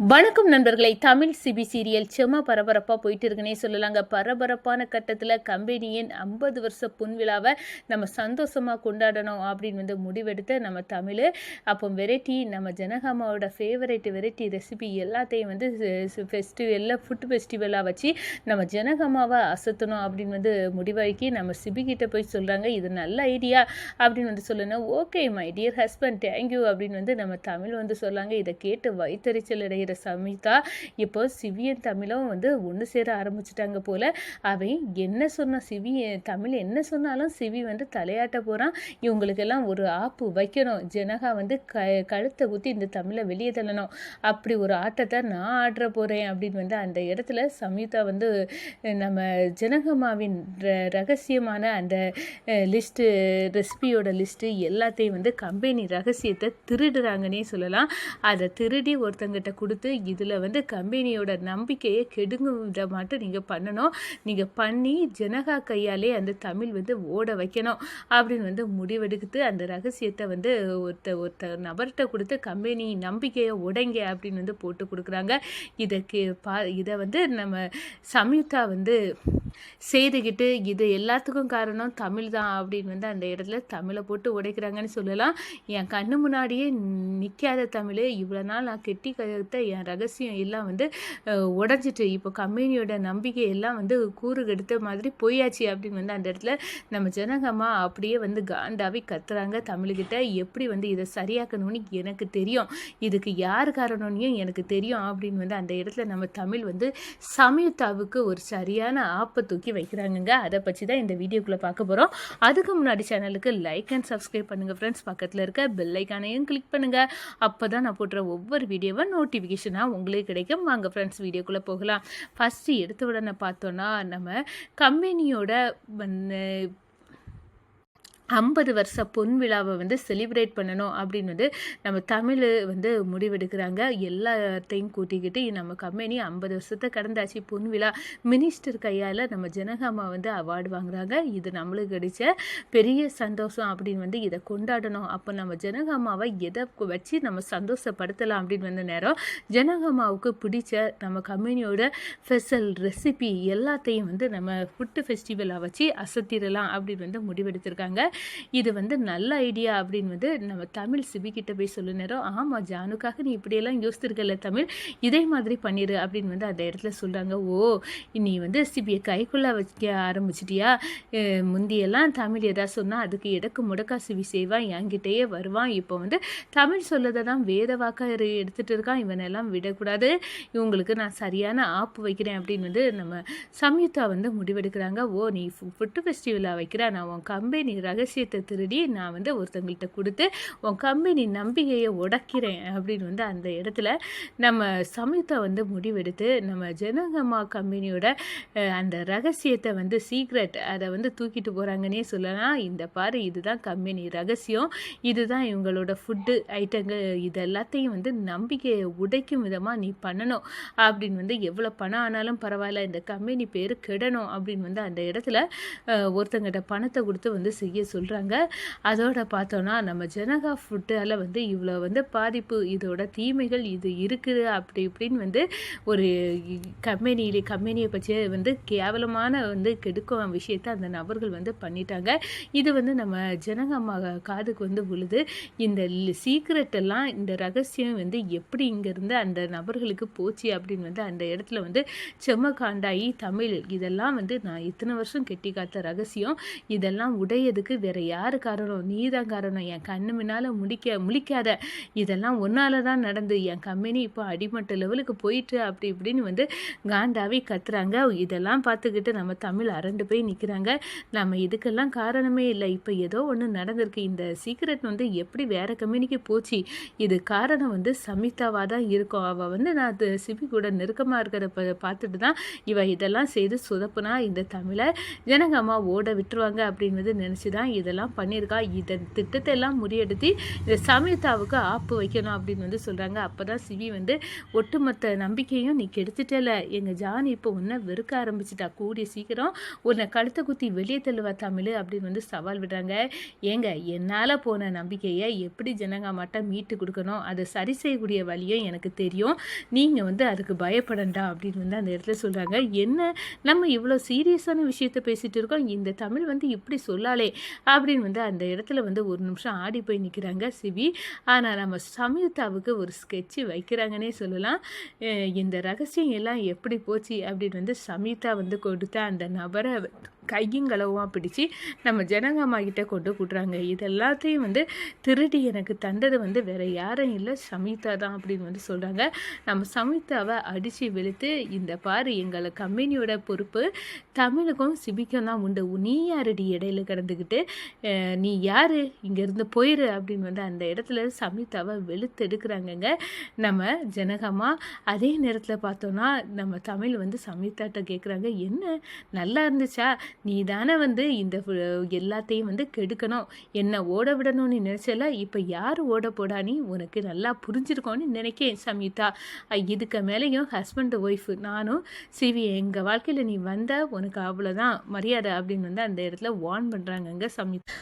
வணக்கம் நண்பர்களை. Tamil CP serial செம்ம பரபரப்பாக போயிட்டு இருக்குன்னே சொல்லலாங்க. பரபரப்பான கட்டத்தில் கம்பெனியின் 50 வருஷ பொன்விழாவை நம்ம சந்தோஷமாக கொண்டாடணும் அப்படின்னு முடிவெடுத்து நம்ம தமிழ் அப்போ வெரைட்டி நம்ம ஜனகாமாவோட ஃபேவரேட் வெரைட்டி ரெசிபி எல்லாத்தையும் ஃபெஸ்டிவலில் ஃபுட் ஃபெஸ்டிவலாக வச்சு நம்ம ஜனகாமாவை அசத்தணும் அப்படின்னு முடிவாக்கி நம்ம சிபி கிட்ட போய் சொல்கிறாங்க. இது நல்ல ஐடியா அப்படின்னு சொல்லணும். Okay my dear husband, thank you அப்படின்னு நம்ம தமிழ் சொல்லாங்க. இதை கேட்டு வயிற்றுச்சல் அடைகிற சமிதா இப்போ சிவியன் தமிழும் ஒன்று சேர ஆரம்பிச்சிட்டாங்க போல. அவன் என்ன சொன்ன சிவி தமிழ் என்ன சொன்னாலும் சிவி தலையாட்ட போகிறான். இவங்களுக்கெல்லாம் ஒரு ஆப்பு வைக்கணும். ஜனகா கழுத்தை ஊற்றி இந்த தமிழை வெளியே தள்ளணும். அப்படி ஒரு ஆட்டத்தை நான் ஆடுற போகிறேன் அப்படின்னு அந்த இடத்துல சம்யுக்தா நம்ம ஜனகம்மாவின் ரகசியமான அந்த லிஸ்ட்டு ரெசிபியோட லிஸ்ட்டு எல்லாத்தையும் கம்பெனி ரகசியத்தை திருடுறாங்கன்னே சொல்லலாம். அதை திருடி ஒருத்தங்கிட்ட கொடுத்து இதில் கம்பெனியோட நம்பிக்கையை கெடுங்க விட மாட்டோம் நீங்கள் பண்ணணும். நீங்கள் பண்ணி ஜனகா கையாலே அந்த தமிழ் ஓட வைக்கணும் அப்படின்னு முடிவெடுத்து அந்த ரகசியத்தை ஒருத்தர் நபர்கிட்ட கொடுத்து கம்பெனி நம்பிக்கையை உடைங்க அப்படின்னு போட்டு கொடுக்குறாங்க. இதை நம்ம சம்யுக்தா செய்துக்கிட்டு இது எல்லாத்துக்கும் காரணம் தமிழ் தான் அப்படின்னு அந்த இடத்துல தமிழை போட்டு உடைக்கிறாங்கன்னு சொல்லலாம். என் கண்ணு முன்னாடியே நிற்காத தமிழ் இவ்வளோ நாள் நான் கெட்டி கழுத்த என் ரகசியம் எல்லாம் உடஞ்சிட்டு இப்போ கம்பெனியோட நம்பிக்கை எல்லாம் கூறு கெடுத்த மாதிரி போயாச்சு அப்படின்னு அந்த இடத்துல நம்ம ஜனகம்மா அப்படியே காண்டாவி கத்துறாங்க தமிழ்கிட்ட. எப்படி இதை சரியாக்கணும்னு எனக்கு தெரியும், இதுக்கு யார் காரணம்னு எனக்கு தெரியும் அப்படின்னு அந்த இடத்துல நம்ம தமிழ் சம்யுக்தாவுக்கு ஒரு சரியான ஆப்பை தூக்கி வைக்கிறாங்க. அதை பற்றி தான் இந்த வீடியோக்குள்ளே பார்க்க போகிறோம். அதுக்கு முன்னாடி சேனலுக்கு லைக் அண்ட் சப்ஸ்கிரைப் பண்ணுங்கள் ஃப்ரெண்ட்ஸ். பக்கத்தில் இருக்க பெல் ஐக்கானையும் கிளிக் பண்ணுங்கள். அப்போ தான் நான் போடுற ஒவ்வொரு வீடியோவும் நோட்டிஃபிகேஷனாக உங்களுக்கு கிடைக்கும். வாங்க ஃப்ரெண்ட்ஸ் வீடியோக்குள்ளே போகலாம். ஃபஸ்ட்டு எடுத்த உடனே பார்த்தோன்னா நம்ம கம்பெனியோட 50 வருஷ பொன் விழாவை செலிப்ரேட் பண்ணணும் அப்படின்னு நம்ம தமிழ் முடிவெடுக்கிறாங்க. எல்லாத்தையும் கூட்டிக்கிட்டு நம்ம கம்பெனி 50 வருஷத்தை கடந்தாச்சு பொன் விழா. மினிஸ்டர் கையால் நம்ம ஜனகாமா அவார்டு வாங்குறாங்க. இது நம்மளுக்கு கிடைச்ச பெரிய சந்தோஷம் அப்படின்னு இதை கொண்டாடணும். அப்போ நம்ம ஜனகாமாவை எதை வச்சு நம்ம சந்தோஷப்படுத்தலாம் அப்படின்னு நேரம் ஜனகாமாவுக்கு பிடிச்ச நம்ம கம்பெனியோட ஸ்பெஷல் ரெசிபி எல்லாத்தையும் நம்ம ஃபுட்டு ஃபெஸ்டிவலாக வச்சு அசத்திடலாம் அப்படின்னு முடிவெடுத்திருக்காங்க. இது நல்ல ஐடியா அப்படின்னு நம்ம தமிழ் சிபிக்கிட்ட போய் சொல்ல நேரம், ஆமாம் ஜானுக்காக நீ இப்படியெல்லாம் யோசித்திருக்கல தமிழ், இதே மாதிரி பண்ணிடு அப்படின்னு அந்த இடத்துல சொல்கிறாங்க. ஓ நீ சிபியை கைக்குள்ளே வைக்க ஆரம்பிச்சிட்டியா? முந்தியெல்லாம் தமிழ் எதாவது சொன்னால் அதுக்கு எடக்கு முடக்கா சிவி செய்வான், என்கிட்டயே வருவான். இப்போ தமிழ் சொல்லதை தான் வேத வாக்காக எடுத்துகிட்டு இருக்கான். இவனெல்லாம் விடக்கூடாது, இவங்களுக்கு நான் சரியான ஆப்பு வைக்கிறேன் அப்படின்னு நம்ம சம்யுக்தா முடிவெடுக்கிறாங்க. ஓ நீ ஃபுட்டு ஃபெஸ்டிவலாக வைக்கிற, நான் உன் கம்பெனி ரகசியத்தை திருடி நான் ஒருத்தவங்கள்ட்ட கொடுத்து உன் கம்பெனி நம்பிக்கையை உடைக்கிறேன் அப்படின்னு அந்த இடத்துல நம்ம சம்யுக்தா முடிவெடுத்து நம்ம ஜனகம்மா கம்பெனியோட அந்த ரகசியத்தை சீக்ரெட் அதை தூக்கிட்டு போகிறாங்கன்னே சொல்லலாம். இந்த பாரு இதுதான் கம்பெனி ரகசியம், இதுதான் இவங்களோட ஃபுட்டு ஐட்டங்கள், இது எல்லாத்தையும் நம்பிக்கையை உடைக்கும் விதமாக நீ பண்ணணும் அப்படின்னு எவ்வளோ பணம் ஆனாலும் பரவாயில்ல, இந்த கம்பெனி பேர் கெடணும் அப்படின்னு அந்த இடத்துல ஒருத்தங்கிட்ட பணத்தை கொடுத்து செய்ய சொல்கிறாங்க. அதோட பார்த்தோன்னா நம்ம ஜனகா ஃபுட்டால் இவ்வளோ பாதிப்பு, இதோட தீமைகள் இது இருக்குது அப்படி இப்படின்னு ஒரு கம்பெனியை பற்றி கேவலமான கெடுக்கும் விஷயத்தை அந்த நபர்கள் பண்ணிட்டாங்க. இது நம்ம ஜனகம்மா காதுக்கு விழுது. இந்த சீக்ரெட் எல்லாம் இந்த ரகசியம் எப்படி இங்கேருந்து அந்த நபர்களுக்கு போச்சு அப்படின்னு அந்த இடத்துல செம்ம காண்டாயி தமிழ் இதெல்லாம் நான் இத்தனை வருஷம் கெட்டி காத்த ரகசியம் இதெல்லாம் உடையதுக்கு வேற யாரு காரணம்? நீ தான் காரணம். என் கண்ணு முன்னால் முழிக்காத, இதெல்லாம் ஒன்னால தான் நடந்து என் கம்பெனி இப்போ அடிமட்ட லெவலுக்கு போயிட்டு அப்படி இப்படின்னு காண்டாவி கத்துறாங்க. இதெல்லாம் பார்த்துக்கிட்டு நம்ம தமிழ் அரண்டு போய் நிற்கிறாங்க. நம்ம இதுக்கெல்லாம் காரணமே இல்லை, இப்போ ஏதோ ஒன்று நடந்திருக்கு. இந்த சீக்ரெட் எப்படி வேற கம்பெனிக்கு போச்சு, இது காரணம் சம்யுக்தாவாக தான் இருக்கும். அவள் நான் சிபி கூட நெருக்கமாக இருக்கிறத பார்த்துட்டு தான் இவ இதெல்லாம் செய்து சொதப்புனா இந்த தமிழை ஜனகம்மா ஓட விட்டுருவாங்க அப்படின்னு நினச்சி தான் தான் இதெல்லாம் பண்ணியிருக்கா. இதன் திட்டத்தை எல்லாம் முறியடித்து இந்த சமயத்தாவுக்கு ஆப்பு வைக்கணும் அப்படின்னு வந்து சொல்கிறாங்க. அப்போ தான் சிவி வந்து ஒட்டுமொத்த நம்பிக்கையும் நீ கெடுத்துட்டல, எங்கள் ஜானி இப்போ உன்னை வெறுக்க ஆரம்பிச்சிட்டா, கூடிய சீக்கிரம் உன்னை கழுத்தை குத்தி வெளியே தள்ளுவா தமிழ் அப்படின்னு வந்து சவால் விடுறாங்க. ஏங்க, என்னால் போன நம்பிக்கையை எப்படி ஜனகாமாட்ட மீட்டு கொடுக்கணும், அதை சரி செய்யக்கூடிய வழியும் எனக்கு தெரியும், நீங்கள் வந்து அதுக்கு பயப்படண்டா அப்படின்னு வந்து அந்த இடத்துல சொல்கிறாங்க. என்ன நம்ம இவ்வளோ சீரியஸான விஷயத்த பேசிகிட்டு இருக்கோம், இந்த தமிழ் வந்து இப்படி சொல்லாலே அப்படின்னு வந்து அந்த இடத்துல வந்து ஒரு நிமிஷம் ஆடி போய் நிற்கிறாங்க சிவி. ஆனால் நம்ம சம்யுக்தாவுக்கு ஒரு ஸ்கெட்சு வைக்கிறாங்கன்னே சொல்லலாம். இந்த ரகசியம் எல்லாம் எப்படி போச்சு அப்படின்னு வந்து சம்யுக்தா வந்து கொடுத்த அந்த நபரை கையுங்களவுமா பிடிச்சி நம்ம ஜனகாமா கிட்ட கொண்டு கூட்டுறாங்க. இது எல்லாத்தையும் வந்து திருடி எனக்கு தந்தது வந்து வேற யாரும் இல்லை, சம்யுக்தா தான் அப்படின்னு வந்து சொல்கிறாங்க. நம்ம சம்யுக்தாவை அடித்து வெளுத்து, இந்த பாரு எங்களை கம்பெனியோட பொறுப்பு தமிழுக்கும் சிபிக்கும் தான் உண்டு, நீ யாரடி இடையில கிடந்துக்கிட்டு, நீ யார், இங்கேருந்து போயிரு அப்படின்னு வந்து அந்த இடத்துல சம்யுக்தாவை வெளுத்து எடுக்கிறாங்கங்க நம்ம ஜனகாமா. அதே நேரத்தில் பார்த்தோன்னா நம்ம தமிழ் வந்து சம்யுக்தாட்ட கேட்குறாங்க, என்ன நல்லா இருந்துச்சா, நீ தானே வந்து இந்த எல்லாத்தையும் வந்து கெடுக்கணும், என்ன ஓட விடணும்னு நினச்சல, இப்போ யார் ஓட போடா, நீ உனக்கு நல்லா புரிஞ்சிருக்கோன்னு நினைக்கேன் சம்யுக்தா, இதுக்கு மேலேயும் ஹஸ்பண்ட் ஒய்ஃபு நானும் சிவி, எங்கள் வாழ்க்கையில் நீ வந்த உனக்கு அவ்வளோதான் மரியாதை அப்படின்னு வந்து அந்த இடத்துல வார்ன் பண்ணுறாங்கங்க சம்யுக்தா.